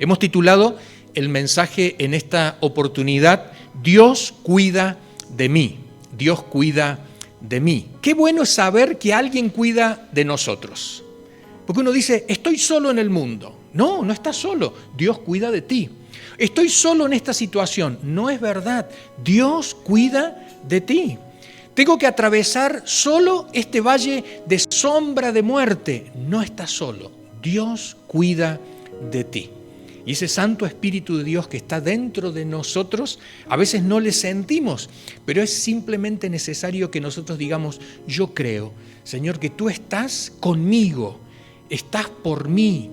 Hemos titulado el mensaje en esta oportunidad, Dios cuida de mí. Dios cuida de mí. Qué bueno es saber que alguien cuida de nosotros. Porque uno dice, estoy solo en el mundo. No, no estás solo. Dios cuida de ti. Estoy solo en esta situación. No es verdad. Dios cuida de ti. Tengo que atravesar solo este valle de sombra de muerte. No estás solo. Dios cuida de ti. Y ese Santo Espíritu de Dios que está dentro de nosotros, a veces no le sentimos, pero es simplemente necesario que nosotros digamos, yo creo, Señor, que tú estás conmigo, estás por mí,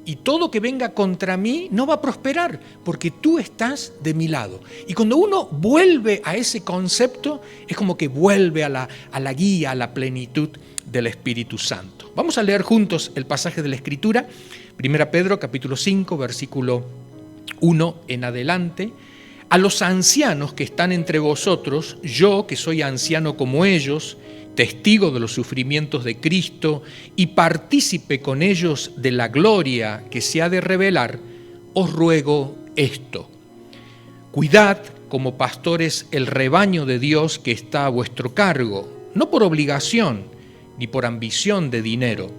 y todo que venga contra mí no va a prosperar, porque tú estás de mi lado. Y cuando uno vuelve a ese concepto, es como que vuelve a la guía, a la plenitud del Espíritu Santo. Vamos a leer juntos el pasaje de la Escritura, 1 Pedro capítulo 5, versículo 1 en adelante. A los ancianos que están entre vosotros, yo que soy anciano como ellos, testigo de los sufrimientos de Cristo y partícipe con ellos de la gloria que se ha de revelar, os ruego esto. Cuidad como pastores el rebaño de Dios que está a vuestro cargo, no por obligación ni por ambición de dinero,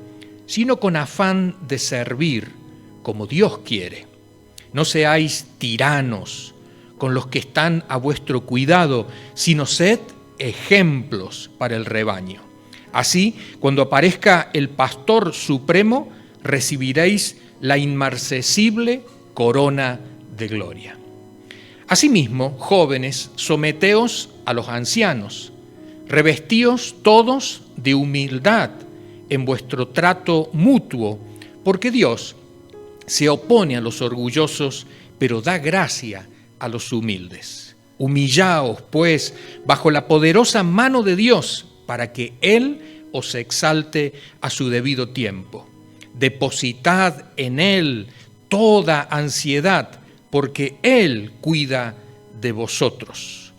sino con afán de servir como Dios quiere. No seáis tiranos con los que están a vuestro cuidado, sino sed ejemplos para el rebaño. Así, cuando aparezca el Pastor Supremo, recibiréis la inmarcesible corona de gloria. Asimismo, jóvenes, someteos a los ancianos, revestíos todos de humildad en vuestro trato mutuo, porque Dios se opone a los orgullosos, pero da gracia a los humildes. Humillaos, pues, bajo la poderosa mano de Dios, para que Él os exalte a su debido tiempo. Depositad en Él toda ansiedad, porque Él cuida de vosotros.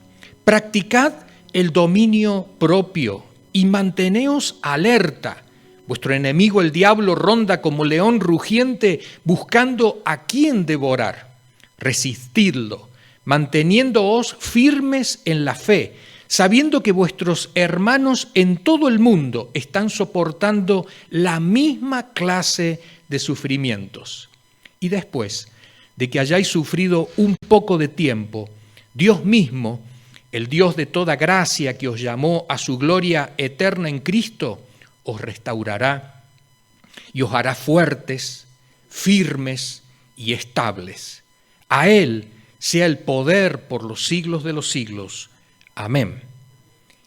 Practicad el dominio propio y manteneos alerta. Vuestro enemigo el diablo ronda como león rugiente buscando a quién devorar. Resistidlo, manteniéndoos firmes en la fe, sabiendo que vuestros hermanos en todo el mundo están soportando la misma clase de sufrimientos. Y después de que hayáis sufrido un poco de tiempo, Dios mismo, el Dios de toda gracia que os llamó a su gloria eterna en Cristo, os restaurará y os hará fuertes, firmes y estables. A Él sea el poder por los siglos de los siglos. Amén.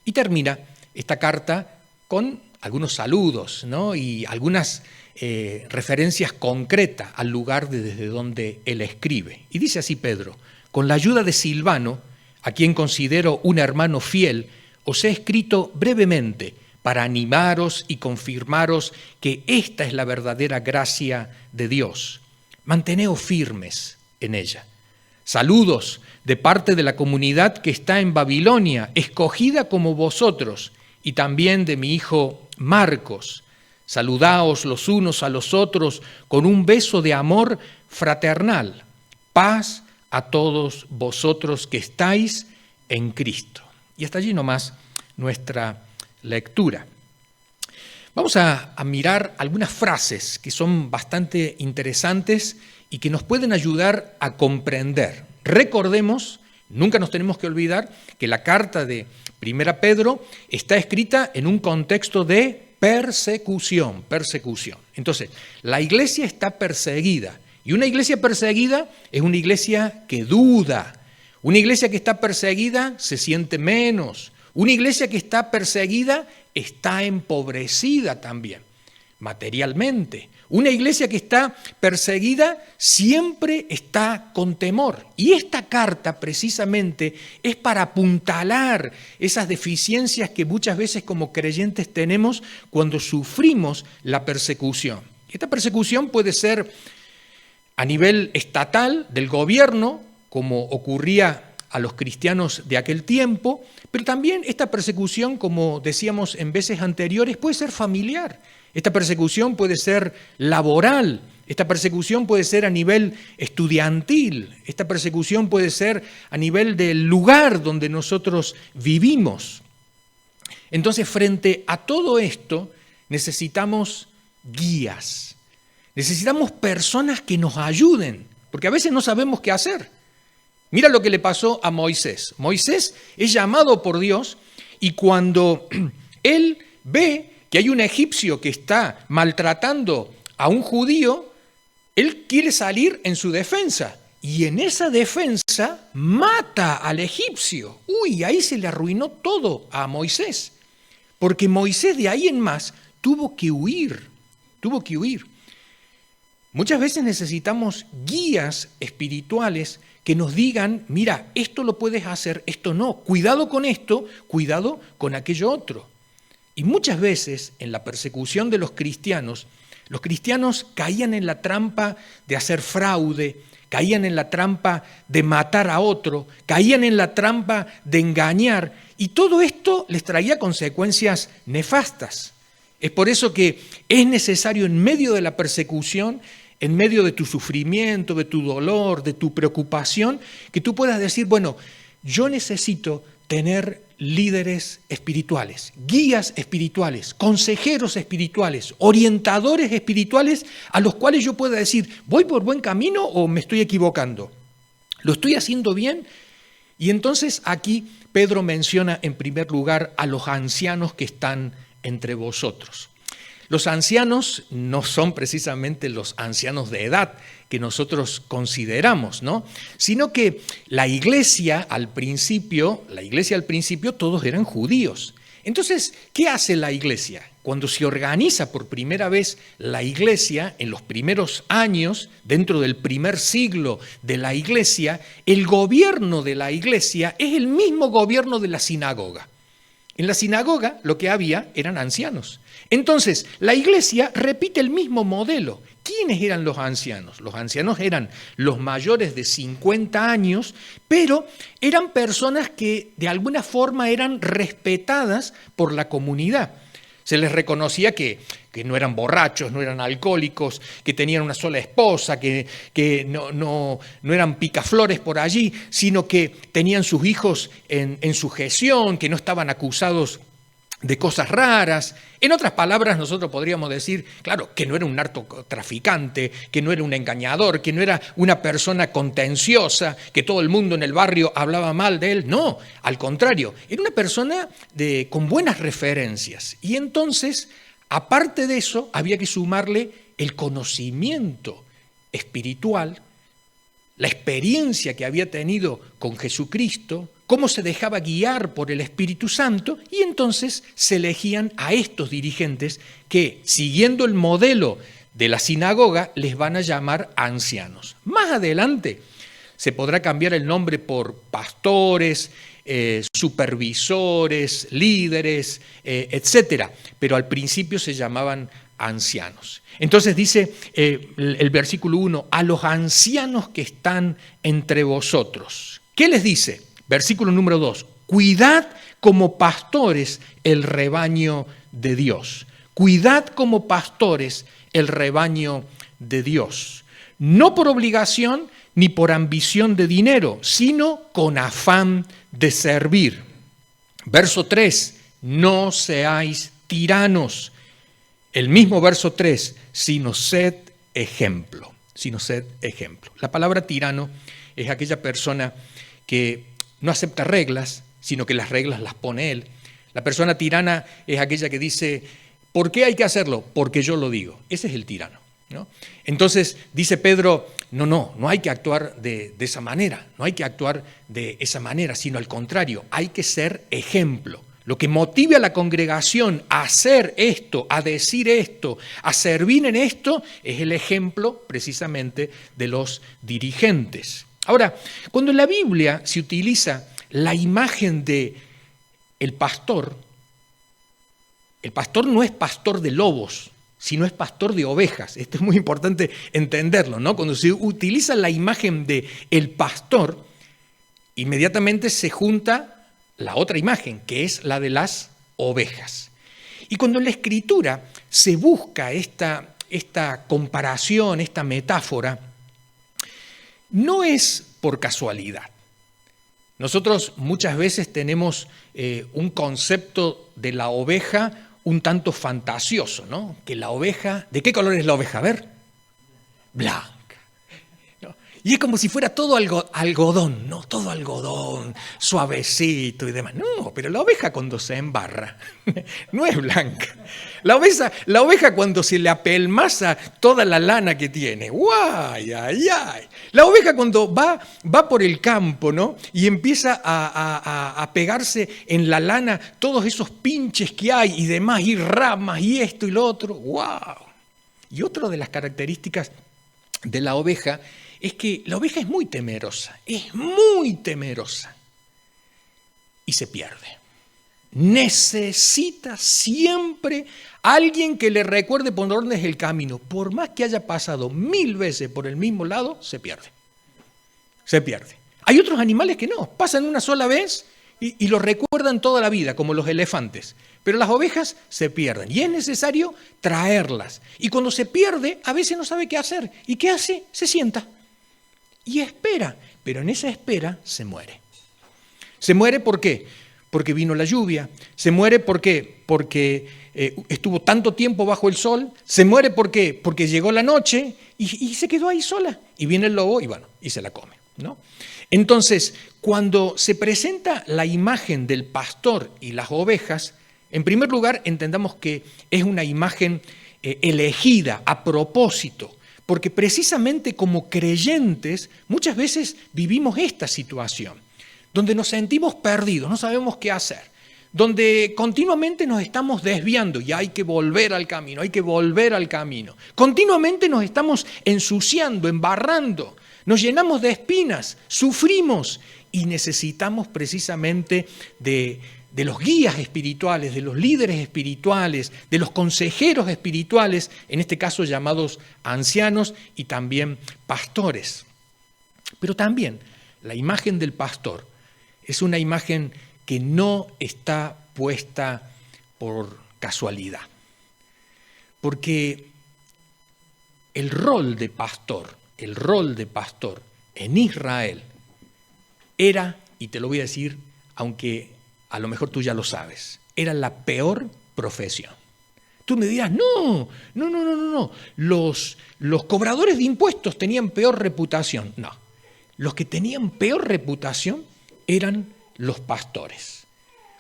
Y termina esta carta con algunos saludos, ¿no? Y algunas referencias concretas al lugar desde donde él escribe. Y dice así Pedro, con la ayuda de Silvano, a quien considero un hermano fiel, os he escrito brevemente para animaros y confirmaros que esta es la verdadera gracia de Dios. Manteneos firmes en ella. Saludos de parte de la comunidad que está en Babilonia, escogida como vosotros, y también de mi hijo Marcos. Saludaos los unos a los otros con un beso de amor fraternal. Paz a todos vosotros que estáis en Cristo. Y hasta allí nomás nuestra lectura. Vamos a mirar algunas frases que son bastante interesantes y que nos pueden ayudar a comprender. Recordemos, nunca nos tenemos que olvidar que la carta de 1 Pedro está escrita en un contexto de persecución. Entonces, la iglesia está perseguida y una iglesia perseguida es una iglesia que duda. Una iglesia que está perseguida se siente menos. Una iglesia que está perseguida está empobrecida también, materialmente. Una iglesia que está perseguida siempre está con temor. Y esta carta precisamente es para apuntalar esas deficiencias que muchas veces como creyentes tenemos cuando sufrimos la persecución. Esta persecución puede ser a nivel estatal, del gobierno, como ocurría a los cristianos de aquel tiempo, pero también esta persecución, como decíamos en veces anteriores, puede ser familiar. Esta persecución puede ser laboral, Esta persecución puede ser a nivel estudiantil, esta persecución puede ser a nivel del lugar donde nosotros vivimos. Entonces, frente a todo esto, necesitamos guías, necesitamos personas que nos ayuden, porque a veces no sabemos qué hacer. Mira lo que le pasó a Moisés. Moisés es llamado por Dios y cuando él ve que hay un egipcio que está maltratando a un judío, él quiere salir en su defensa y en esa defensa mata al egipcio. Uy, ahí se le arruinó todo a Moisés, porque Moisés de ahí en más tuvo que huir. Muchas veces necesitamos guías espirituales que nos digan, mira, esto lo puedes hacer, esto no, cuidado con esto, cuidado con aquello otro. Y muchas veces en la persecución de los cristianos caían en la trampa de hacer fraude, caían en la trampa de matar a otro, caían en la trampa de engañar, y todo esto les traía consecuencias nefastas. Es por eso que es necesario en medio de la persecución, en medio de tu sufrimiento, de tu dolor, de tu preocupación, que tú puedas decir, bueno, yo necesito tener líderes espirituales, guías espirituales, consejeros espirituales, orientadores espirituales a los cuales yo pueda decir, ¿voy por buen camino o me estoy equivocando? ¿Lo estoy haciendo bien? Y entonces aquí Pedro menciona en primer lugar a los ancianos que están entre vosotros. Los ancianos no son precisamente los ancianos de edad que nosotros consideramos, ¿no? Sino que la iglesia al principio todos eran judíos. Entonces, ¿qué hace la iglesia? Cuando se organiza por primera vez la iglesia, en los primeros años, dentro del primer siglo de la iglesia, el gobierno de la iglesia es el mismo gobierno de la sinagoga. En la sinagoga lo que había eran ancianos. Entonces, la iglesia repite el mismo modelo. ¿Quiénes eran los ancianos? Los ancianos eran los mayores de 50 años, pero eran personas que de alguna forma eran respetadas por la comunidad. Se les reconocía que no eran borrachos, no eran alcohólicos, que tenían una sola esposa, que no eran picaflores por allí, sino que tenían sus hijos en sujeción, que no estaban acusados de cosas raras. En otras palabras, nosotros podríamos decir, claro, que no era un narcotraficante, que no era un engañador, que no era una persona contenciosa, que todo el mundo en el barrio hablaba mal de él. No, al contrario, era una persona con buenas referencias. Y entonces, aparte de eso, había que sumarle el conocimiento espiritual, la experiencia que había tenido con Jesucristo, cómo se dejaba guiar por el Espíritu Santo, y entonces se elegían a estos dirigentes que, siguiendo el modelo de la sinagoga, les van a llamar ancianos. Más adelante se podrá cambiar el nombre por pastores, supervisores, líderes, etcétera, pero al principio se llamaban ancianos. Entonces dice el versículo 1, a los ancianos que están entre vosotros. ¿Qué les dice? Versículo número 2, cuidad como pastores el rebaño de Dios. Cuidad como pastores el rebaño de Dios. No por obligación ni por ambición de dinero, sino con afán de servir. Verso 3, no seáis tiranos. El mismo verso 3, sino sed ejemplo. Sino sed ejemplo. La palabra tirano es aquella persona que no acepta reglas, sino que las reglas las pone él. La persona tirana es aquella que dice, ¿por qué hay que hacerlo? Porque yo lo digo. Ese es el tirano, ¿no? Entonces dice Pedro, no hay que actuar de esa manera, no hay que actuar de esa manera, sino al contrario, hay que ser ejemplo. Lo que motive a la congregación a hacer esto, a decir esto, a servir en esto, es el ejemplo precisamente de los dirigentes. Ahora, cuando en la Biblia se utiliza la imagen de el pastor no es pastor de lobos, sino es pastor de ovejas. Esto es muy importante entenderlo, ¿no? Cuando se utiliza la imagen de el pastor, inmediatamente se junta la otra imagen, que es la de las ovejas. Y cuando en la Escritura se busca esta esta comparación, esta metáfora, no es por casualidad. Nosotros muchas veces tenemos un concepto de la oveja un tanto fantasioso, ¿no? Que la oveja, ¿de qué color es la oveja? A ver, blanca. ¿No? Y es como si fuera todo algodón, ¿no? Todo algodón, suavecito y demás. No, pero la oveja cuando se embarra no es blanca. La oveja cuando se le apelmaza toda la lana que tiene, ¡guay, ay, ay! La oveja cuando va por el campo, ¿no? Y empieza a pegarse en la lana todos esos pinches que hay y demás, y ramas y esto y lo otro, ¡wow! Y otra de las características de la oveja es que la oveja es muy temerosa y se pierde. Necesita siempre alguien que le recuerde por dónde es el camino. Por más que haya pasado 1000 veces por el mismo lado, se pierde. Se pierde. Hay otros animales que no, pasan una sola vez y lo recuerdan toda la vida, como los elefantes. Pero las ovejas se pierden y es necesario traerlas. Y cuando se pierde, a veces no sabe qué hacer. ¿Y qué hace? Se sienta y espera. Pero en esa espera se muere. ¿Se muere por qué? Porque vino la lluvia. ¿Se muere por qué? Porque estuvo tanto tiempo bajo el sol. ¿Se muere por qué? Porque llegó la noche y se quedó ahí sola. Y viene el lobo y se la come, ¿no? Entonces, cuando se presenta la imagen del pastor y las ovejas, en primer lugar entendamos que es una imagen elegida a propósito, porque precisamente como creyentes muchas veces vivimos esta situación, donde nos sentimos perdidos, no sabemos qué hacer, donde continuamente nos estamos desviando y hay que volver al camino, hay que volver al camino. Continuamente nos estamos ensuciando, embarrando, nos llenamos de espinas, sufrimos y necesitamos precisamente de los guías espirituales, de los líderes espirituales, de los consejeros espirituales, en este caso llamados ancianos y también pastores. Pero también la imagen del pastor es una imagen que no está puesta por casualidad, porque el rol de pastor en Israel era, y te lo voy a decir, aunque a lo mejor tú ya lo sabes, era la peor profesión. Tú me dirás, no. Los cobradores de impuestos tenían peor reputación. No, los que tenían peor reputación eran los pastores.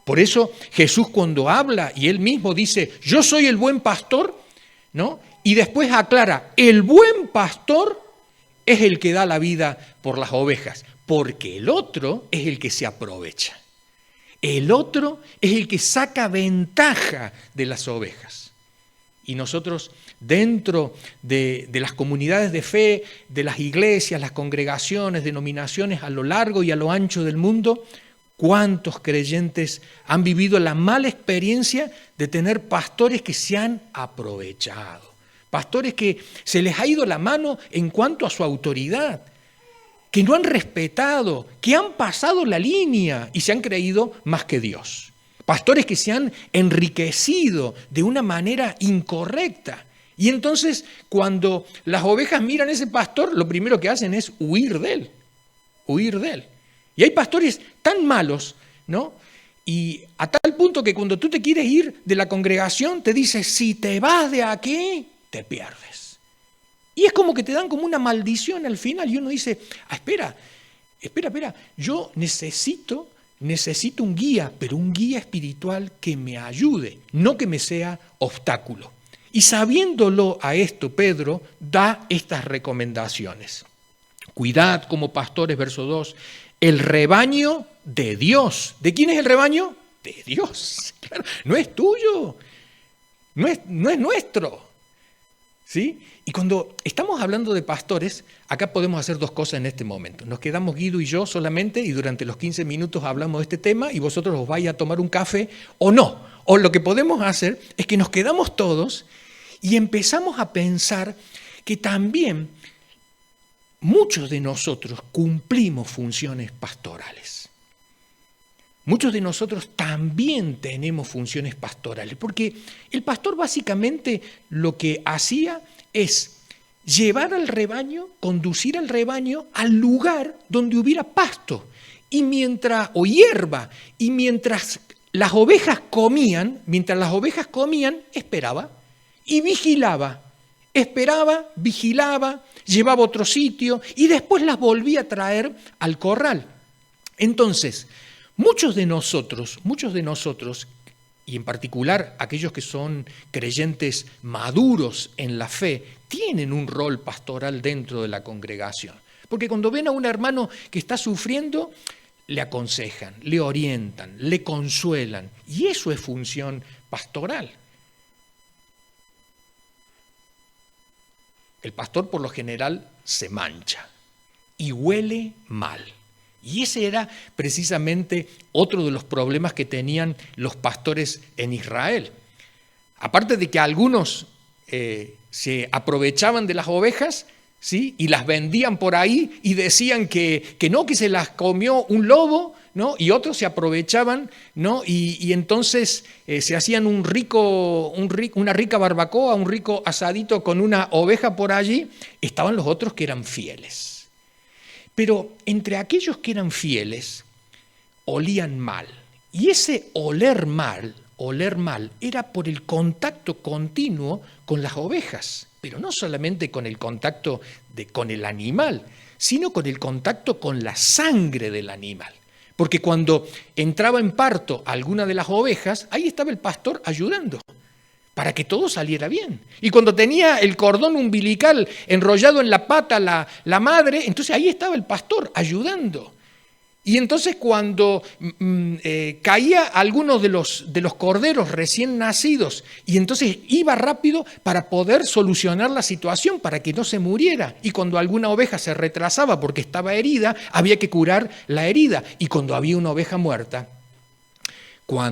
Por eso Jesús cuando habla y él mismo dice, yo soy el buen pastor, ¿no? Y después aclara, el buen pastor es el que da la vida por las ovejas, porque el otro es el que se aprovecha. El otro es el que saca ventaja de las ovejas. Y nosotros, dentro de las comunidades de fe, de las iglesias, las congregaciones, denominaciones a lo largo y a lo ancho del mundo, ¿cuántos creyentes han vivido la mala experiencia de tener pastores que se han aprovechado? Pastores que se les ha ido la mano en cuanto a su autoridad, que no han respetado, que han pasado la línea y se han creído más que Dios. Pastores que se han enriquecido de una manera incorrecta. Y entonces, cuando las ovejas miran a ese pastor, lo primero que hacen es huir de él. Huir de él. Y hay pastores tan malos, ¿no? Y a tal punto que cuando tú te quieres ir de la congregación, te dice, si te vas de aquí, te pierdes. Y es como que te dan como una maldición al final y uno dice, espera, yo necesito un guía, pero un guía espiritual que me ayude, no que me sea obstáculo. Y sabiéndolo a esto, Pedro da estas recomendaciones. Cuidad como pastores, verso 2, el rebaño de Dios. ¿De quién es el rebaño? De Dios. Claro, no es tuyo, no es nuestro. ¿Sí? Y cuando estamos hablando de pastores, acá podemos hacer dos cosas en este momento. Nos quedamos Guido y yo solamente y durante los 15 minutos hablamos de este tema y vosotros os vais a tomar un café o no. O lo que podemos hacer es que nos quedamos todos y empezamos a pensar que también muchos de nosotros cumplimos funciones pastorales. Muchos de nosotros también tenemos funciones pastorales, porque el pastor básicamente lo que hacía es llevar al rebaño, conducir al rebaño al lugar donde hubiera pasto o hierba, y mientras las ovejas comían, esperaba y vigilaba. Esperaba, vigilaba, llevaba a otro sitio y después las volvía a traer al corral. Entonces, muchos de nosotros, y en particular aquellos que son creyentes maduros en la fe, tienen un rol pastoral dentro de la congregación. Porque cuando ven a un hermano que está sufriendo, le aconsejan, le orientan, le consuelan. Y eso es función pastoral. El pastor por lo general se mancha y huele mal. Y ese era precisamente otro de los problemas que tenían los pastores en Israel. Aparte de que algunos se aprovechaban de las ovejas, ¿sí?, y las vendían por ahí y decían que se las comió un lobo, ¿no? Y otros se aprovechaban, ¿no? Y entonces se hacían una rica barbacoa, un rico asadito con una oveja por allí. Estaban los otros que eran fieles. Pero entre aquellos que eran fieles, olían mal. Y ese oler mal, era por el contacto continuo con las ovejas. Pero no solamente con el contacto con el animal, sino con el contacto con la sangre del animal. Porque cuando entraba en parto alguna de las ovejas, ahí estaba el pastor ayudando para que todo saliera bien. Y cuando tenía el cordón umbilical enrollado en la pata la madre, entonces ahí estaba el pastor ayudando. Y entonces cuando caía alguno de los corderos recién nacidos, y entonces iba rápido para poder solucionar la situación, para que no se muriera. Y cuando alguna oveja se retrasaba porque estaba herida, había que curar la herida. Y cuando había una oveja muerta, la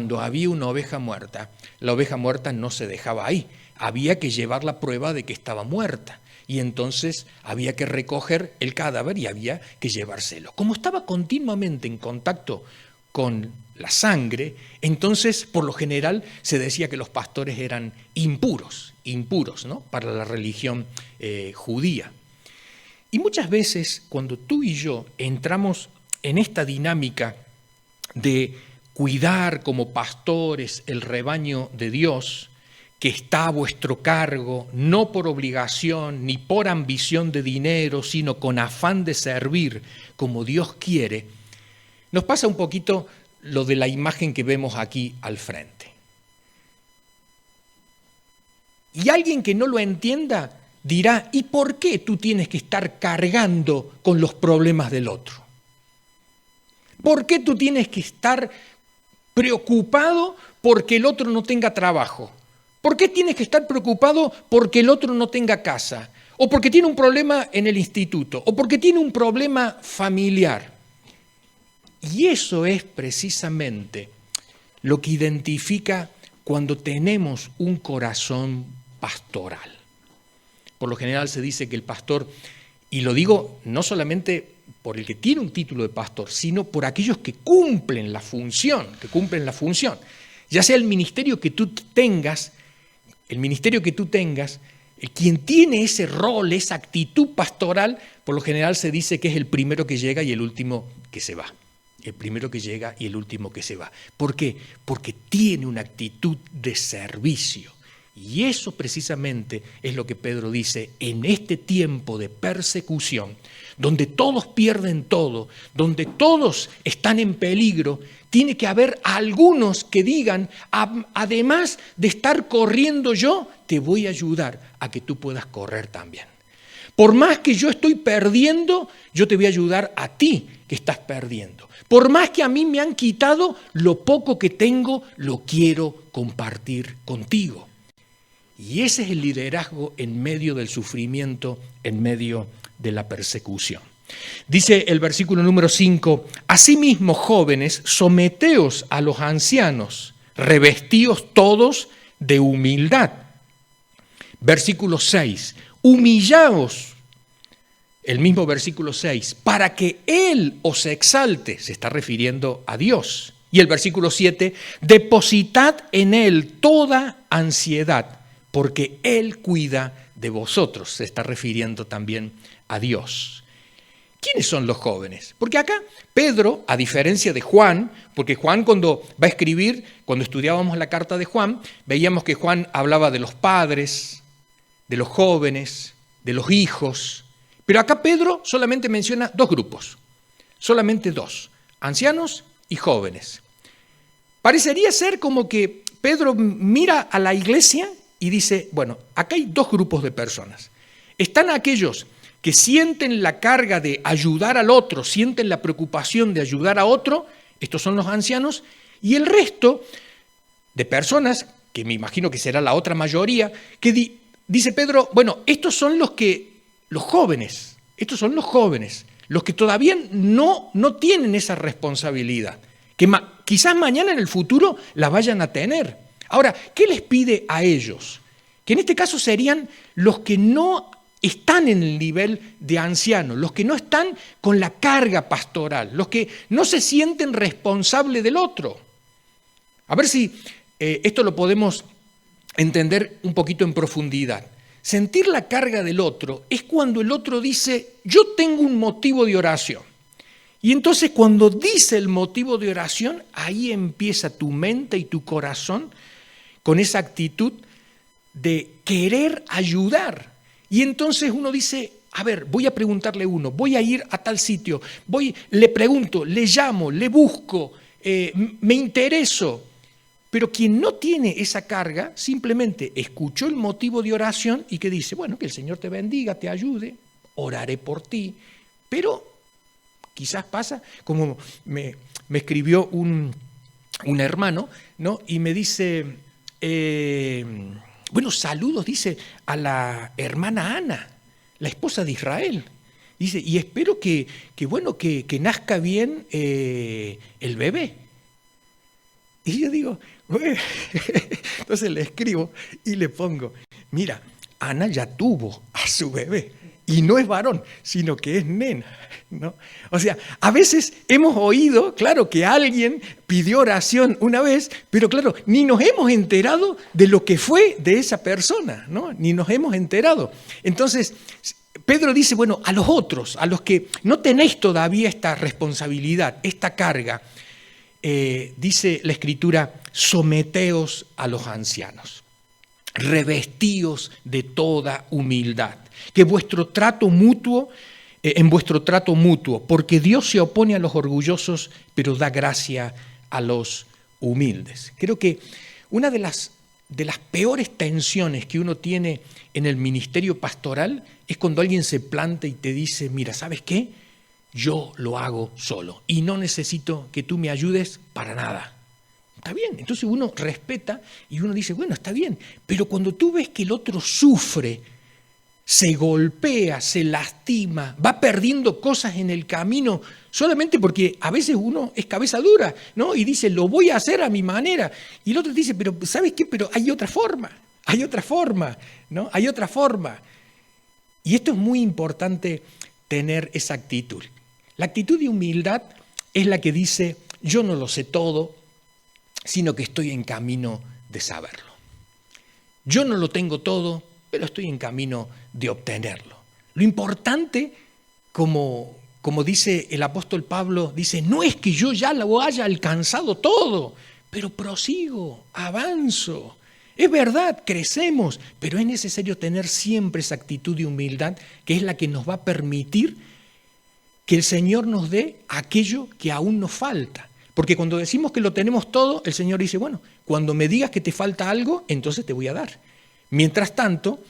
oveja muerta no se dejaba ahí. Había que llevar la prueba de que estaba muerta. Y entonces había que recoger el cadáver y había que llevárselo. Como estaba continuamente en contacto con la sangre, entonces por lo general se decía que los pastores eran impuros, ¿no?, para la religión judía. Y muchas veces cuando tú y yo entramos en esta dinámica de cuidar como pastores el rebaño de Dios, que está a vuestro cargo, no por obligación ni por ambición de dinero, sino con afán de servir como Dios quiere, nos pasa un poquito lo de la imagen que vemos aquí al frente. Y alguien que no lo entienda dirá, ¿y por qué tú tienes que estar cargando con los problemas del otro? ¿Por qué tú tienes que estar preocupado porque el otro no tenga trabajo? ¿Por qué tienes que estar preocupado porque el otro no tenga casa? ¿O porque tiene un problema en el instituto? ¿O porque tiene un problema familiar? Y eso es precisamente lo que identifica cuando tenemos un corazón pastoral. Por lo general se dice que el pastor, y lo digo no solamente por el que tiene un título de pastor, sino por aquellos que cumplen la función, ya sea el ministerio que tú tengas, quien tiene ese rol, esa actitud pastoral, por lo general se dice que es el primero que llega y el último que se va. ¿Por qué? Porque tiene una actitud de servicio. Y eso precisamente es lo que Pedro dice: en este tiempo de persecución, donde todos pierden todo, donde todos están en peligro, tiene que haber algunos que digan, además de estar corriendo yo, te voy a ayudar a que tú puedas correr también. Por más que yo estoy perdiendo, yo te voy a ayudar a ti que estás perdiendo. Por más que a mí me han quitado, lo poco que tengo lo quiero compartir contigo. Y ese es el liderazgo en medio del sufrimiento, en medio de la persecución. Dice el versículo número 5, asimismo, jóvenes, someteos a los ancianos, revestíos todos de humildad. Versículo 6, humillaos, el mismo versículo 6, para que Él os exalte, se está refiriendo a Dios. Y el versículo 7, depositad en Él toda ansiedad, porque Él cuida de vosotros. Se está refiriendo también a Dios. ¿Quiénes son los jóvenes? Porque acá Pedro, a diferencia de Juan, porque Juan cuando va a escribir, cuando estudiábamos la carta de Juan, veíamos que Juan hablaba de los padres, de los jóvenes, de los hijos. Pero acá Pedro solamente menciona dos grupos, solamente dos, ancianos y jóvenes. Parecería ser como que Pedro mira a la iglesia y dice, bueno, acá hay dos grupos de personas. Están aquellos que sienten la carga de ayudar al otro, sienten la preocupación de ayudar a otro, estos son los ancianos, y el resto de personas, que me imagino que será la otra mayoría, que dice Pedro, bueno, estos son los jóvenes, los que todavía no tienen esa responsabilidad, que quizás mañana en el futuro la vayan a tener. Ahora, ¿qué les pide a ellos? Que en este caso serían los que no están en el nivel de ancianos, los que no están con la carga pastoral, los que no se sienten responsables del otro. A ver si esto lo podemos entender un poquito en profundidad. Sentir la carga del otro es cuando el otro dice, yo tengo un motivo de oración. Y entonces cuando dice el motivo de oración, ahí empieza tu mente y tu corazón con esa actitud de querer ayudar. Y entonces uno dice, a ver, voy a preguntarle a uno, voy a ir a tal sitio, le pregunto, le llamo, le busco, me intereso. Pero quien no tiene esa carga, simplemente escuchó el motivo de oración y que dice, bueno, que el Señor te bendiga, te ayude, oraré por ti. Pero quizás pasa, como me escribió un hermano, ¿no? Y me dice, bueno, saludos, dice, a la hermana Ana, la esposa de Israel. Dice, y espero que nazca bien el bebé. Y yo digo, bueno. Entonces le escribo y le pongo, mira, Ana ya tuvo a su bebé y no es varón, sino que es nena, ¿no? O sea, a veces hemos oído, claro, que alguien pidió oración una vez, pero claro, ni nos hemos enterado de lo que fue de esa persona, ¿no? Ni nos hemos enterado. Entonces, Pedro dice, bueno, a los otros, a los que no tenéis todavía esta responsabilidad, esta carga, dice la Escritura, someteos a los ancianos, revestíos de toda humildad, que en vuestro trato mutuo, porque Dios se opone a los orgullosos, pero da gracia a los humildes. Creo que una de las peores tensiones que uno tiene en el ministerio pastoral es cuando alguien se planta y te dice, mira, ¿sabes qué? Yo lo hago solo y no necesito que tú me ayudes para nada. Está bien, entonces uno respeta y uno dice, bueno, está bien, pero cuando tú ves que el otro sufre, se golpea, se lastima, va perdiendo cosas en el camino, solamente porque a veces uno es cabeza dura, ¿no? Y dice, lo voy a hacer a mi manera. Y el otro dice, pero ¿sabes qué? Pero hay otra forma, ¿no? Hay otra forma. Y esto es muy importante tener esa actitud. La actitud de humildad es la que dice, yo no lo sé todo, sino que estoy en camino de saberlo. Yo no lo tengo todo, pero estoy en camino de obtenerlo. Lo importante, como dice el apóstol Pablo, dice, no es que yo ya lo haya alcanzado todo, pero prosigo, avanzo. Es verdad, crecemos, pero es necesario tener siempre esa actitud de humildad, que es la que nos va a permitir que el Señor nos dé aquello que aún nos falta. Porque cuando decimos que lo tenemos todo, el Señor dice, bueno, cuando me digas que te falta algo, entonces te voy a dar. Mientras tanto,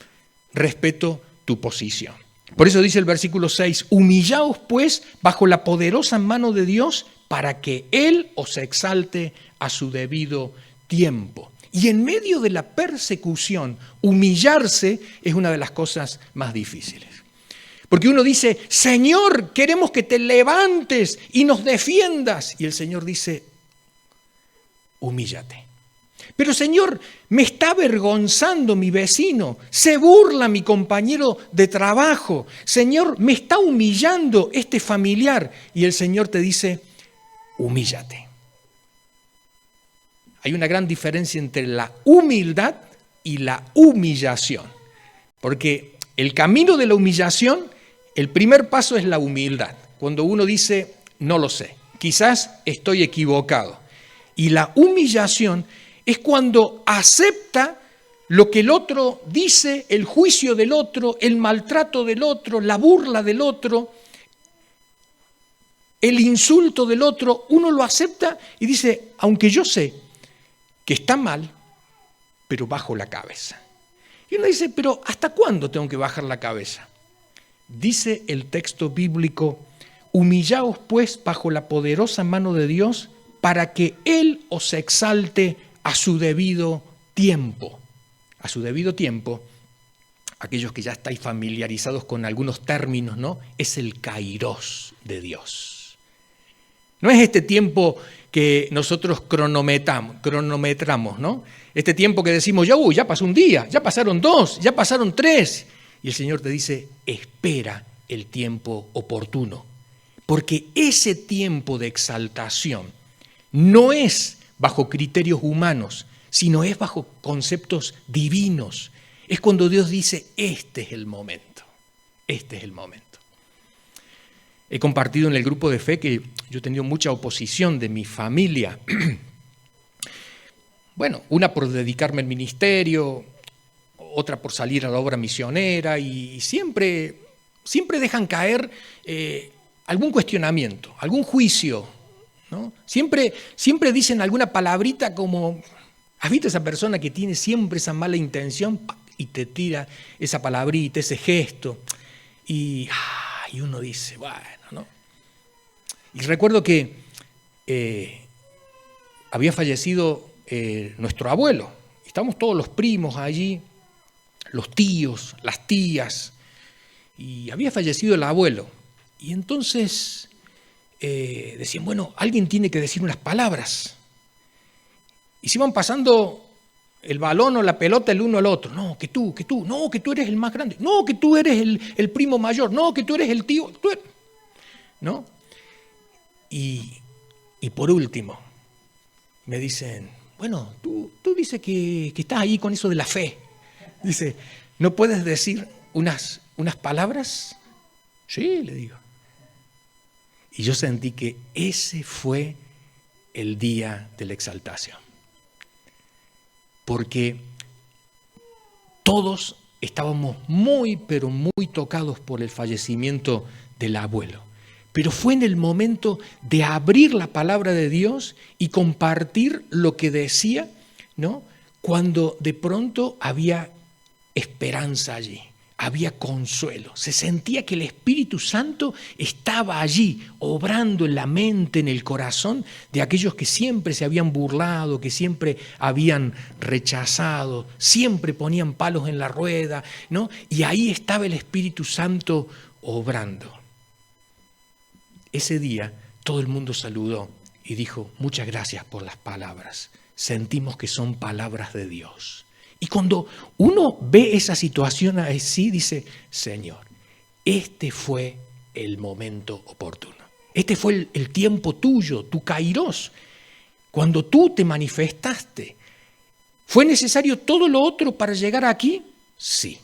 respeto tu posición. Por eso dice el versículo 6, humillaos pues bajo la poderosa mano de Dios para que Él os exalte a su debido tiempo. Y en medio de la persecución, humillarse es una de las cosas más difíciles. Porque uno dice, Señor, queremos que te levantes y nos defiendas. Y el Señor dice, humíllate. Pero Señor, me está avergonzando mi vecino, se burla mi compañero de trabajo. Señor, me está humillando este familiar. Y el Señor te dice, humíllate. Hay una gran diferencia entre la humildad y la humillación. Porque el camino de la humillación, el primer paso es la humildad. Cuando uno dice, no lo sé, quizás estoy equivocado. Y la humillación es cuando acepta lo que el otro dice, el juicio del otro, el maltrato del otro, la burla del otro, el insulto del otro. Uno lo acepta y dice, aunque yo sé que está mal, pero bajo la cabeza. Y uno dice, pero ¿hasta cuándo tengo que bajar la cabeza? Dice el texto bíblico, humillaos pues bajo la poderosa mano de Dios para que Él os exalte a su debido tiempo. A su debido tiempo, aquellos que ya estáis familiarizados con algunos términos, ¿no? Es el kairos de Dios. No es este tiempo que nosotros cronometramos, ¿no? Este tiempo que decimos, ya pasó un día, ya pasaron 2, ya pasaron 3. Y el Señor te dice, espera el tiempo oportuno. Porque ese tiempo de exaltación no es bajo criterios humanos, sino es bajo conceptos divinos. Es cuando Dios dice, este es el momento, este es el momento. He compartido en el grupo de fe que yo he tenido mucha oposición de mi familia. Bueno, una por dedicarme al ministerio, otra por salir a la obra misionera y siempre dejan caer algún cuestionamiento, algún juicio, ¿no? Siempre dicen alguna palabrita como, ¿has visto esa persona que tiene siempre esa mala intención y te tira esa palabrita, ese gesto? Y uno dice, bueno, ¿no? Y recuerdo que había fallecido nuestro abuelo. Estábamos todos los primos allí, los tíos, las tías, y había fallecido el abuelo. Y entonces decían, bueno, alguien tiene que decir unas palabras. Y se iban pasando el balón o la pelota el uno al otro. No, que tú, no, que tú eres el más grande. No, que tú eres el primo mayor. No, que tú eres el tío. ¿No? Y por último, me dicen, bueno, tú dices que estás ahí con eso de la fe. Dice, ¿no puedes decir unas palabras? Sí, le digo. Y yo sentí que ese fue el día de la exaltación. Porque todos estábamos muy, pero muy tocados por el fallecimiento del abuelo. Pero fue en el momento de abrir la palabra de Dios y compartir lo que decía, ¿no? Cuando de pronto había esperanza allí, había consuelo. Se sentía que el Espíritu Santo estaba allí, obrando en la mente, en el corazón de aquellos que siempre se habían burlado, que siempre habían rechazado, siempre ponían palos en la rueda, ¿no? Y ahí estaba el Espíritu Santo obrando. Ese día todo el mundo saludó y dijo, muchas gracias por las palabras. Sentimos que son palabras de Dios. Y cuando uno ve esa situación así, dice, Señor, este fue el momento oportuno. Este fue el tiempo tuyo, tu kairos, cuando tú te manifestaste. ¿Fue necesario todo lo otro para llegar aquí? Sí.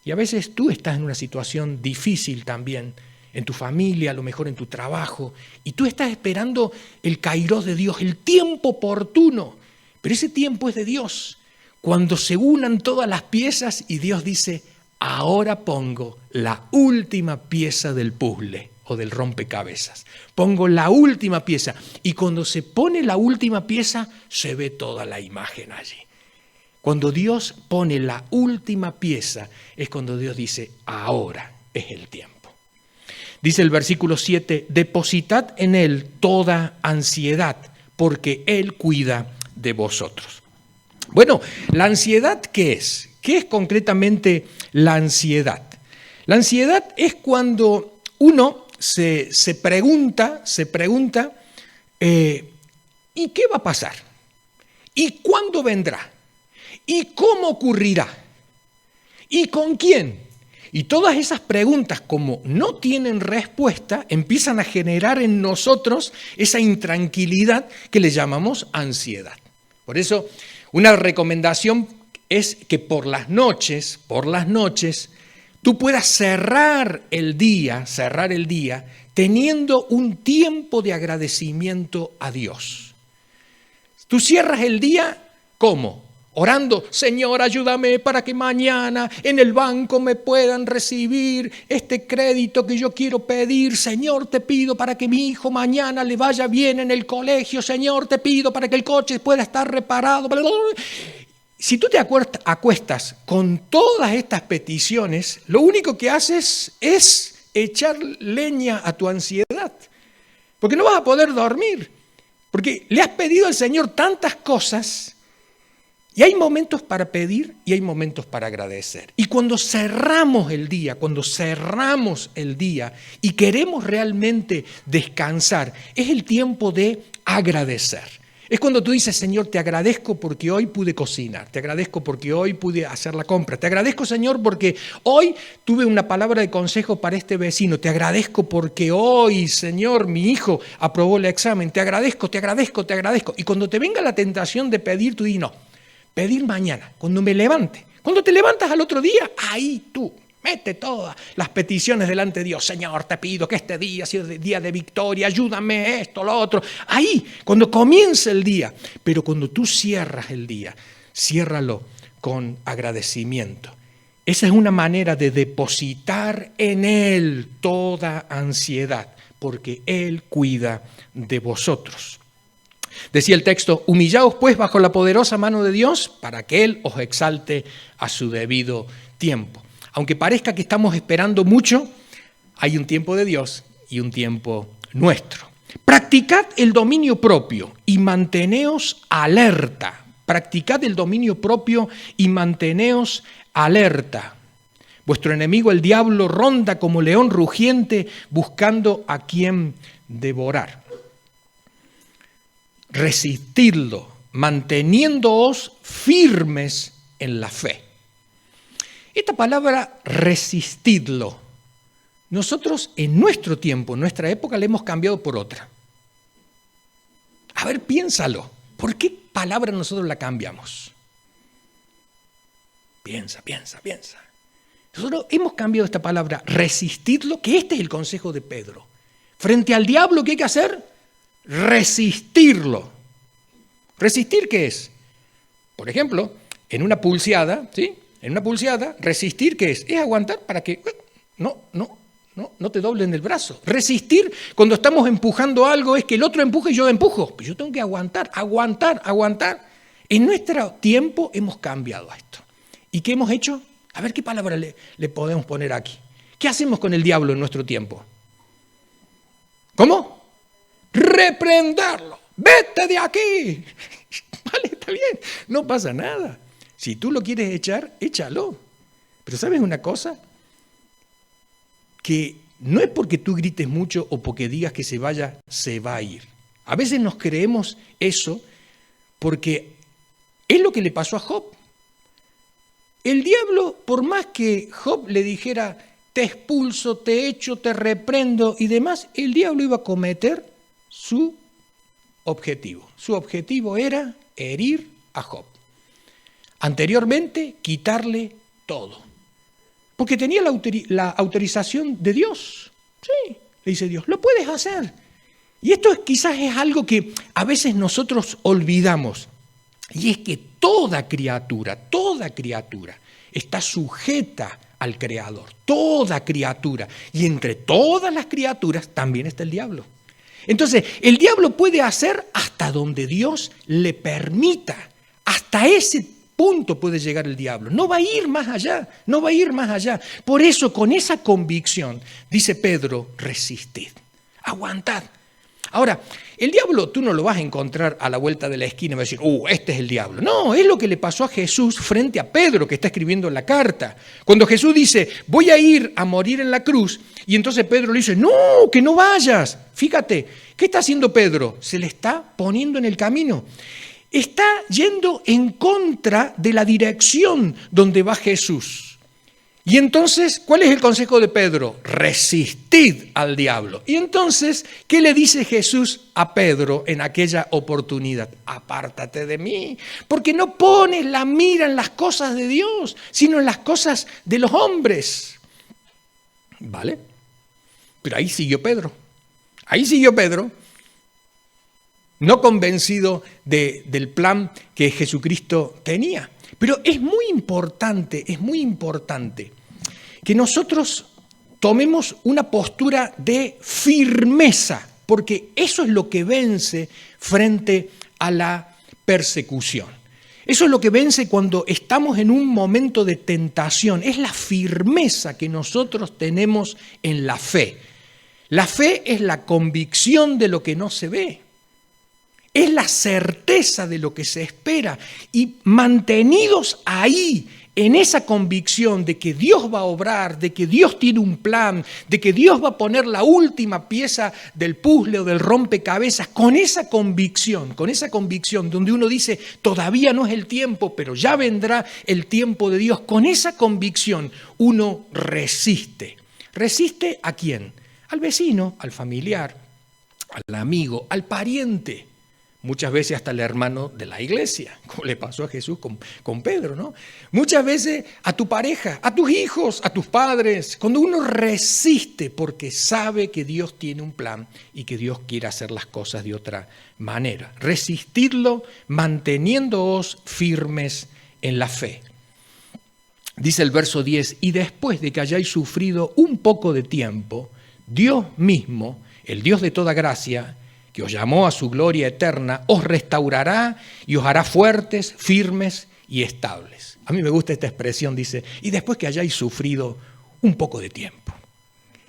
Y a veces tú estás en una situación difícil también, en tu familia, a lo mejor en tu trabajo, y tú estás esperando el kairos de Dios, el tiempo oportuno, pero ese tiempo es de Dios. Cuando se unan todas las piezas y Dios dice, ahora pongo la última pieza del puzzle o del rompecabezas. Pongo la última pieza y cuando se pone la última pieza se ve toda la imagen allí. Cuando Dios pone la última pieza es cuando Dios dice, ahora es el tiempo. Dice el versículo 7, depositad en Él toda ansiedad porque Él cuida de vosotros. Bueno, ¿la ansiedad qué es? ¿Qué es concretamente la ansiedad? La ansiedad es cuando uno se pregunta, ¿y qué va a pasar? ¿Y cuándo vendrá? ¿Y cómo ocurrirá? ¿Y con quién? Y todas esas preguntas, como no tienen respuesta, empiezan a generar en nosotros esa intranquilidad que le llamamos ansiedad. Por eso, una recomendación es que por las noches, tú puedas cerrar el día teniendo un tiempo de agradecimiento a Dios. Tú cierras el día, ¿cómo? Orando, Señor, ayúdame para que mañana en el banco me puedan recibir este crédito que yo quiero pedir. Señor, te pido para que mi hijo mañana le vaya bien en el colegio. Señor, te pido para que el coche pueda estar reparado. Si tú te acuestas con todas estas peticiones, lo único que haces es echar leña a tu ansiedad, porque no vas a poder dormir, porque le has pedido al Señor tantas cosas. Y hay momentos para pedir y hay momentos para agradecer. Y cuando cerramos el día y queremos realmente descansar, es el tiempo de agradecer. Es cuando tú dices, Señor, te agradezco porque hoy pude cocinar, te agradezco porque hoy pude hacer la compra, te agradezco, Señor, porque hoy tuve una palabra de consejo para este vecino, te agradezco porque hoy, Señor, mi hijo aprobó el examen, te agradezco. Y cuando te venga la tentación de pedir, tú dices, no, pedir mañana, cuando me levante. Cuando te levantas al otro día, ahí tú mete todas las peticiones delante de Dios. Señor, te pido que este día sea día de victoria, ayúdame esto, lo otro. Ahí, cuando comienza el día. Pero cuando tú cierras el día, ciérralo con agradecimiento. Esa es una manera de depositar en Él toda ansiedad, porque Él cuida de vosotros. Decía el texto, humillaos pues bajo la poderosa mano de Dios para que Él os exalte a su debido tiempo. Aunque parezca que estamos esperando mucho, hay un tiempo de Dios y un tiempo nuestro. Practicad el dominio propio y manteneos alerta. Practicad el dominio propio y manteneos alerta. Vuestro enemigo el diablo ronda como león rugiente buscando a quien devorar. Resistidlo, manteniéndoos firmes en la fe. Esta palabra resistidlo, nosotros en nuestro tiempo, en nuestra época, la hemos cambiado por otra. A ver, piénsalo. ¿Por qué palabra nosotros la cambiamos? Piensa. Nosotros hemos cambiado esta palabra, resistidlo, que este es el consejo de Pedro. Frente al diablo, ¿qué hay que hacer? Resistirlo. ¿Resistir qué es? Por ejemplo, en una pulseada, ¿sí? En una pulseada, resistir ¿qué es? Es aguantar para que no te doblen el brazo. Resistir cuando estamos empujando algo es que el otro empuje y yo empujo. Pues yo tengo que aguantar. En nuestro tiempo hemos cambiado esto. ¿Y qué hemos hecho? A ver qué palabra le podemos poner aquí. ¿Qué hacemos con el diablo en nuestro tiempo? ¿Cómo? Reprenderlo. Vete de aquí. Vale, está bien. No pasa nada. Si tú lo quieres echar, échalo. Pero ¿sabes una cosa? Que no es porque tú grites mucho o porque digas que se vaya, se va a ir. A veces nos creemos eso porque es lo que le pasó a Job. El diablo, por más que Job le dijera, te expulso, te echo, te reprendo y demás, el diablo iba a cometer su objetivo. Su objetivo era herir a Job. Anteriormente, quitarle todo. Porque tenía la autorización de Dios. Sí, le dice Dios, lo puedes hacer. Y esto quizás es algo que a veces nosotros olvidamos. Y es que toda criatura está sujeta al Creador. Toda criatura. Y entre todas las criaturas también está el diablo. Entonces, el diablo puede hacer hasta donde Dios le permita. Hasta ese punto puede llegar el diablo. No va a ir más allá. Por eso, con esa convicción, dice Pedro, resistid. Aguantad. Ahora, el diablo tú no lo vas a encontrar a la vuelta de la esquina y vas a decir, este es el diablo. No, es lo que le pasó a Jesús frente a Pedro, que está escribiendo la carta. Cuando Jesús dice, voy a ir a morir en la cruz, y entonces Pedro le dice, no, que no vayas. Fíjate, ¿qué está haciendo Pedro? Se le está poniendo en el camino. Está yendo en contra de la dirección donde va Jesús. Y entonces, ¿cuál es el consejo de Pedro? Resistid al diablo. Y entonces, ¿qué le dice Jesús a Pedro en aquella oportunidad? Apártate de mí, porque no pones la mira en las cosas de Dios, sino en las cosas de los hombres. ¿Vale? Pero ahí siguió Pedro. Ahí siguió Pedro, no convencido del plan que Jesucristo tenía. Pero es muy importante que nosotros tomemos una postura de firmeza, porque eso es lo que vence frente a la persecución. Eso es lo que vence cuando estamos en un momento de tentación, es la firmeza que nosotros tenemos en la fe. La fe es la convicción de lo que no se ve. Es la certeza de lo que se espera y mantenidos ahí en esa convicción de que Dios va a obrar, de que Dios tiene un plan, de que Dios va a poner la última pieza del puzzle o del rompecabezas, con esa convicción donde uno dice todavía no es el tiempo, pero ya vendrá el tiempo de Dios, con esa convicción uno resiste. ¿Resiste a quién? Al vecino, al familiar, al amigo, al pariente. Muchas veces hasta el hermano de la iglesia, como le pasó a Jesús con Pedro, ¿no? Muchas veces a tu pareja, a tus hijos, a tus padres. Cuando uno resiste porque sabe que Dios tiene un plan y que Dios quiere hacer las cosas de otra manera. Resistidlo manteniéndoos firmes en la fe. Dice el verso 10, y después de que hayáis sufrido un poco de tiempo, Dios mismo, el Dios de toda gracia, que os llamó a su gloria eterna, os restaurará y os hará fuertes, firmes y estables. A mí me gusta esta expresión, dice, y después que hayáis sufrido un poco de tiempo.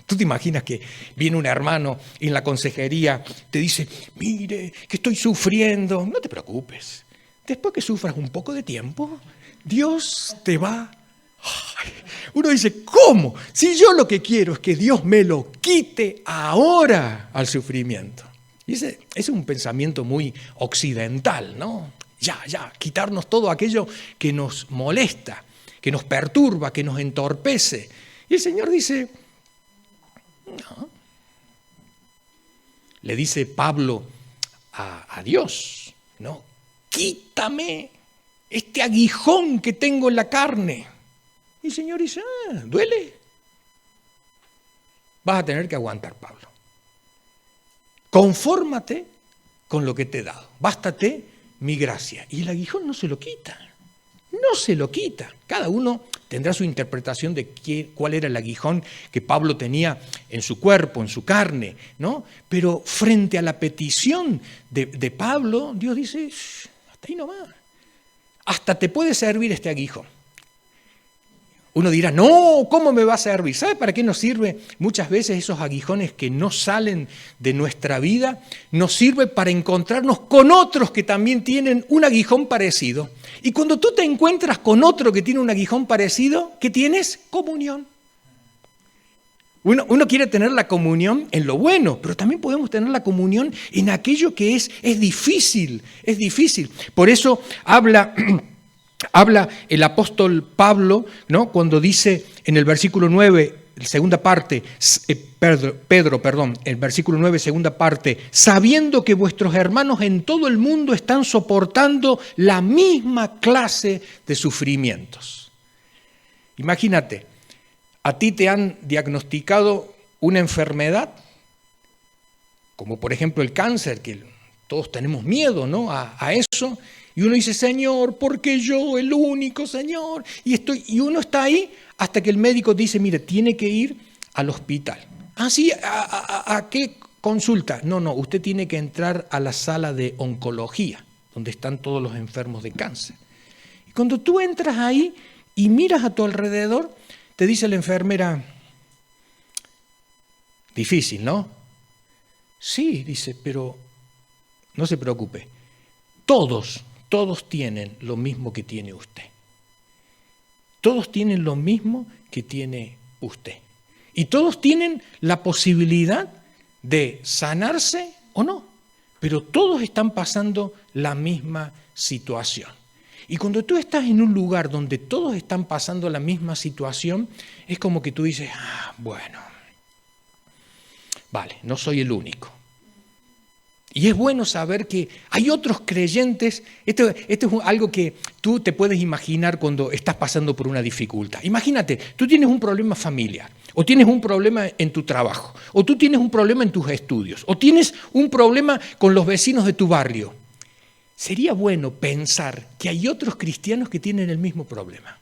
¿Tú te imaginas que viene un hermano y en la consejería te dice, mire, que estoy sufriendo? No te preocupes. Después que sufras un poco de tiempo, Dios te va. Ay, uno dice, ¿cómo? Si yo lo que quiero es que Dios me lo quite ahora al sufrimiento. Y ese es un pensamiento muy occidental, ¿no? Ya, quitarnos todo aquello que nos molesta, que nos perturba, que nos entorpece. Y el Señor dice, no. Le dice Pablo a Dios, ¿no? Quítame este aguijón que tengo en la carne. Y el Señor dice, ¿duele? Vas a tener que aguantar, Pablo. Confórmate con lo que te he dado. Bástate mi gracia. Y el aguijón no se lo quita. No se lo quita. Cada uno tendrá su interpretación de cuál era el aguijón que Pablo tenía en su cuerpo, en su carne, ¿no? Pero frente a la petición de Pablo, Dios dice, hasta ahí nomás. Hasta te puede servir este aguijón. Uno dirá, no, ¿cómo me va a servir? ¿Sabe para qué nos sirve muchas veces esos aguijones que no salen de nuestra vida? Nos sirve para encontrarnos con otros que también tienen un aguijón parecido. Y cuando tú te encuentras con otro que tiene un aguijón parecido, ¿qué tienes? Comunión. Uno quiere tener la comunión en lo bueno, pero también podemos tener la comunión en aquello que es difícil, es difícil. Por eso habla el apóstol Pablo, ¿no? Cuando dice en el versículo 9, segunda parte, Pedro, el versículo 9, segunda parte, sabiendo que vuestros hermanos en todo el mundo están soportando la misma clase de sufrimientos. Imagínate, a ti te han diagnosticado una enfermedad, como por ejemplo el cáncer, que todos tenemos miedo, ¿no? a eso. Y uno dice, Señor, ¿por qué yo, el único, Señor? Y uno está ahí hasta que el médico dice, mire, tiene que ir al hospital. Ah, sí, ¿a qué consulta? No, usted tiene que entrar a la sala de oncología, donde están todos los enfermos de cáncer. Y cuando tú entras ahí y miras a tu alrededor, te dice la enfermera, difícil, ¿no? Sí, dice, pero no se preocupe, todos tienen lo mismo que tiene usted. Todos tienen lo mismo que tiene usted. Y todos tienen la posibilidad de sanarse o no. Pero todos están pasando la misma situación. Y cuando tú estás en un lugar donde todos están pasando la misma situación, es como que tú dices, bueno, vale, no soy el único. Y es bueno saber que hay otros creyentes. Esto es algo que tú te puedes imaginar cuando estás pasando por una dificultad. Imagínate, tú tienes un problema familiar, o tienes un problema en tu trabajo, o tú tienes un problema en tus estudios, o tienes un problema con los vecinos de tu barrio. Sería bueno pensar que hay otros cristianos que tienen el mismo problema.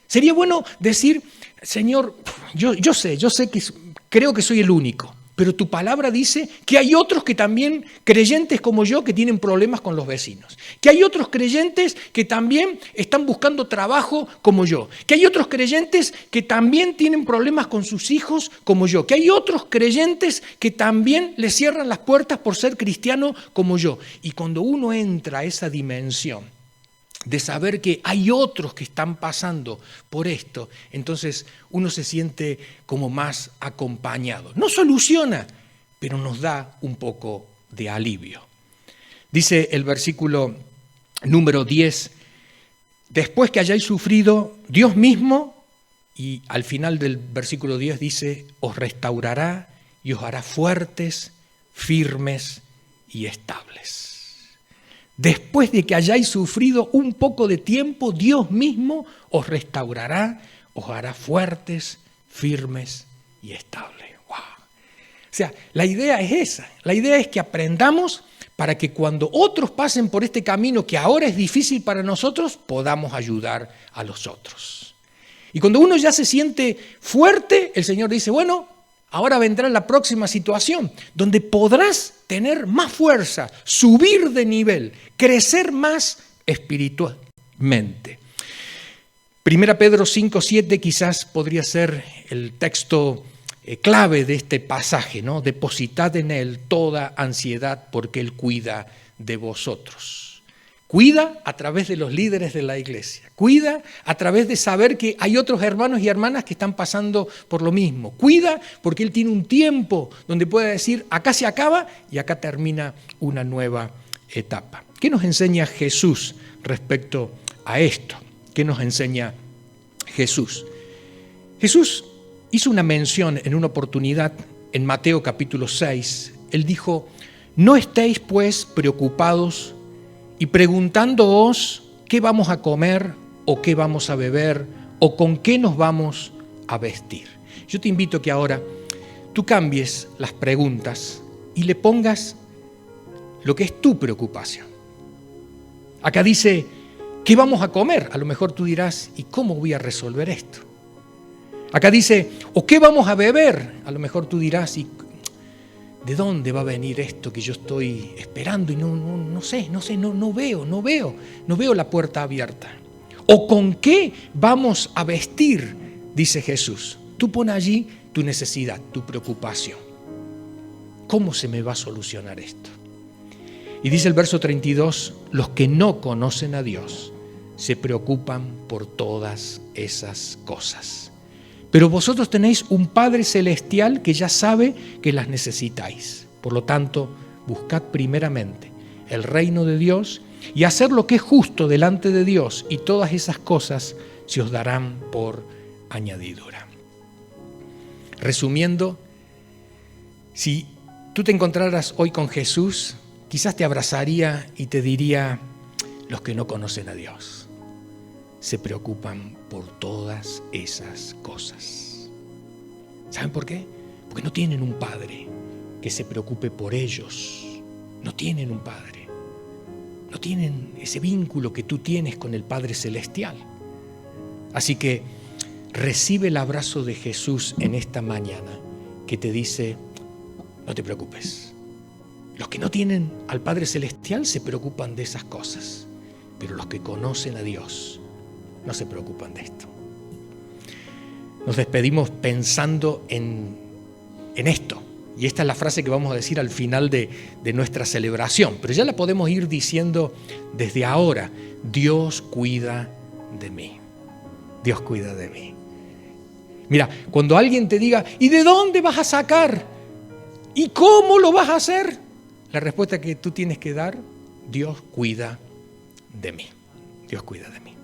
Sería bueno decir, Señor, yo sé que creo que soy el único. Pero tu palabra dice que hay otros que también, creyentes como yo, que tienen problemas con los vecinos. Que hay otros creyentes que también están buscando trabajo como yo. Que hay otros creyentes que también tienen problemas con sus hijos como yo. Que hay otros creyentes que también les cierran las puertas por ser cristiano como yo. Y cuando uno entra a esa dimensión de saber que hay otros que están pasando por esto, entonces uno se siente como más acompañado. No soluciona, pero nos da un poco de alivio. Dice el versículo número 10, después que hayáis sufrido, Dios mismo, y al final del versículo 10 dice, os restaurará y os hará fuertes, firmes y estables. Después de que hayáis sufrido un poco de tiempo, Dios mismo os restaurará, os hará fuertes, firmes y estables. ¡Wow! O sea, la idea es esa. La idea es que aprendamos para que cuando otros pasen por este camino que ahora es difícil para nosotros, podamos ayudar a los otros. Y cuando uno ya se siente fuerte, el Señor dice, bueno, ahora vendrá la próxima situación, donde podrás tener más fuerza, subir de nivel, crecer más espiritualmente. 1 Pedro 5:7 quizás podría ser el texto clave de este pasaje, ¿no? Depositad en Él toda ansiedad porque Él cuida de vosotros. Cuida a través de los líderes de la iglesia. Cuida a través de saber que hay otros hermanos y hermanas que están pasando por lo mismo. Cuida porque Él tiene un tiempo donde puede decir, acá se acaba y acá termina una nueva etapa. ¿Qué nos enseña Jesús respecto a esto? ¿Qué nos enseña Jesús? Jesús hizo una mención en una oportunidad en Mateo capítulo 6. Él dijo, no estéis pues preocupados y preguntándoos qué vamos a comer o qué vamos a beber o con qué nos vamos a vestir. Yo te invito a que ahora tú cambies las preguntas y le pongas lo que es tu preocupación. Acá dice, ¿qué vamos a comer? A lo mejor tú dirás, ¿y cómo voy a resolver esto? Acá dice, ¿o qué vamos a beber? A lo mejor tú dirás, ¿y de dónde va a venir esto que yo estoy esperando y no sé, no veo la puerta abierta? ¿O con qué vamos a vestir? Dice Jesús. Tú pon allí tu necesidad, tu preocupación. ¿Cómo se me va a solucionar esto? Y dice el verso 32, los que no conocen a Dios se preocupan por todas esas cosas. Pero vosotros tenéis un Padre Celestial que ya sabe que las necesitáis. Por lo tanto, buscad primeramente el reino de Dios y hacer lo que es justo delante de Dios, y todas esas cosas se os darán por añadidura. Resumiendo, si tú te encontraras hoy con Jesús, quizás te abrazaría y te diría, los que no conocen a Dios se preocupan por todas esas cosas. ¿Saben por qué? Porque no tienen un padre que se preocupe por ellos. No tienen un padre. No tienen ese vínculo que tú tienes con el Padre Celestial. Así que recibe el abrazo de Jesús en esta mañana que te dice, no te preocupes. Los que no tienen al Padre Celestial se preocupan de esas cosas, pero los que conocen a Dios no se preocupan de esto. Nos despedimos pensando en esto. Y esta es la frase que vamos a decir al final de nuestra celebración. Pero ya la podemos ir diciendo desde ahora. Dios cuida de mí. Dios cuida de mí. Mira, cuando alguien te diga, ¿y de dónde vas a sacar? ¿Y cómo lo vas a hacer? La respuesta que tú tienes que dar, Dios cuida de mí. Dios cuida de mí.